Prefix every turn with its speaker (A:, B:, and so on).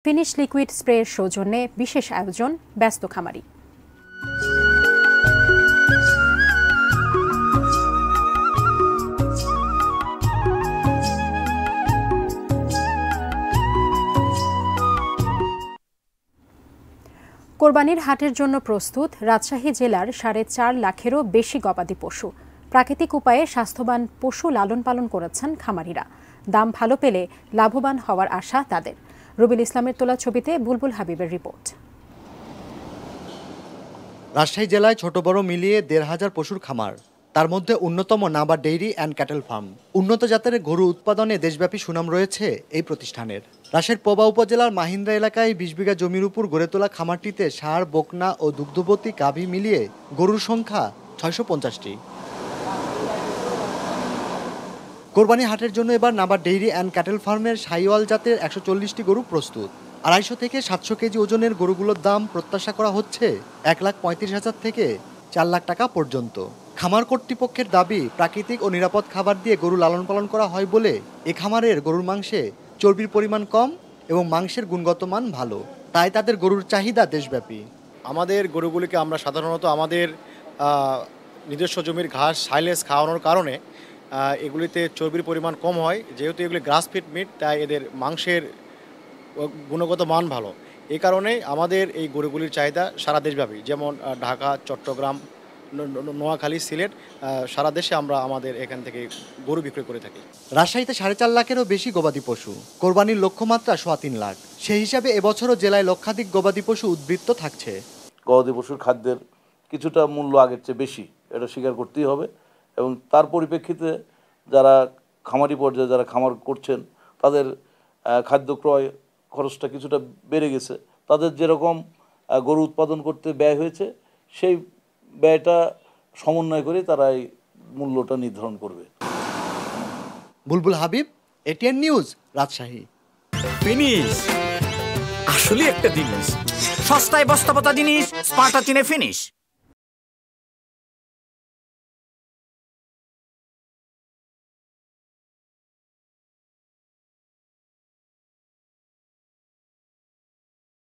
A: Finish liquid স্প্রের সৌজন্যে বিশেষ আয়োজন ব্যস্ত খামারি। কোরবানির হাটের জন্য প্রস্তুত রাজশাহী জেলার 4.5 লাখেরও বেশি গবাদি পশু। প্রাকৃতিক উপায়ে স্বাস্থ্যবান পশু লালন পালন করেছেন খামারিরা। দাম ভালো পেলে লাভবান হওয়ার আশা তাদের। রুবিল ইসলামের তোলা ছবিতে বুলবুল হাবিবের রিপোর্ট।
B: রাজশাহী জেলায় ছোট বড় মিলিয়ে 1,500 পশুর খামার, তার মধ্যে অন্যতম নাবা ডেইরি অ্যান্ড ক্যাটেল ফার্ম। উন্নত জাতের গরু উৎপাদনে দেশব্যাপী সুনাম রয়েছে এই প্রতিষ্ঠানের। রাজশাহীর পোবা উপজেলার মাহিন্দ্রা এলাকায় 20 বিঘা জমির উপর গড়ে তোলা খামারটিতে ষাঁড়, বকনা ও দুগ্ধবতী গাভী মিলিয়ে গরুর সংখ্যা 650টি। কোরবানি হাটের জন্য এবার নাবা ডেইরি অ্যান্ড ক্যাটেল ফার্মের শাহিওয়াল জাতের 140টি গরু প্রস্তুত। 250 থেকে 700 কেজি ওজনের গরুগুলোর দাম প্রত্যাশা করা হচ্ছে 1,35,000 থেকে 4 লাখ টাকা পর্যন্ত। খামার কর্তৃপক্ষের দাবি, প্রাকৃতিক ও নিরাপদ খাবার দিয়ে গরু লালন পালন করা হয় বলে এ খামারের গরুর মাংসে চর্বির পরিমাণ কম এবং মাংসের গুণগত মান ভালো, তাই তাদের গরুর চাহিদা দেশব্যাপী।
C: আমাদের গরুগুলিকে আমরা সাধারণত আমাদের নিজস্ব জমির ঘাস সাইলেজ খাওয়ানোর কারণে এগুলিতে চর্বির পরিমাণ কম হয়। যেহেতু এগুলি গ্রাস ফিড মিট, তাই এদের মাংসের গুণগত মান ভালো। এই কারণে আমাদের এই গরুগুলির চাহিদা সারা দেশব্যাপী, যেমন ঢাকা, চট্টগ্রাম, নোয়াখালী, সিলেট, সারা দেশে আমরা আমাদের এখান থেকে গরু বিক্রয় করে থাকি।
B: রাজশাহীতে 4.5 লাখেরও বেশি গবাদি পশু, কোরবানির লক্ষ্যমাত্রা 3.25 লাখ। সেই হিসাবে এবছরও জেলায় লক্ষাধিক গবাদি পশু উদ্বৃত্ত থাকছে।
D: গবাদি পশুর খাদ্যের কিছুটা মূল্য আগের চেয়ে বেশি, এটা স্বীকার করতেই হবে। এবং তার পরিপ্রেক্ষিতে যারা খামারি পর্যায়ে যারা খামার করছেন, তাদের খাদ্য ক্রয় খরচটা কিছুটা বেড়ে গেছে। তাদের যেরকম গরু উৎপাদন করতে ব্যয় হয়েছে, সেই ব্যয়টা সমন্বয় করে তারা এই মূল্যটা নির্ধারণ করবে।
B: Bulbul Habib, ATN news, Rajshahi.
E: Finish আসলে একটা জিনিস, সস্তায় বস্তাপতা জিনিস, স্পার্টা চিনে ফিনিশ।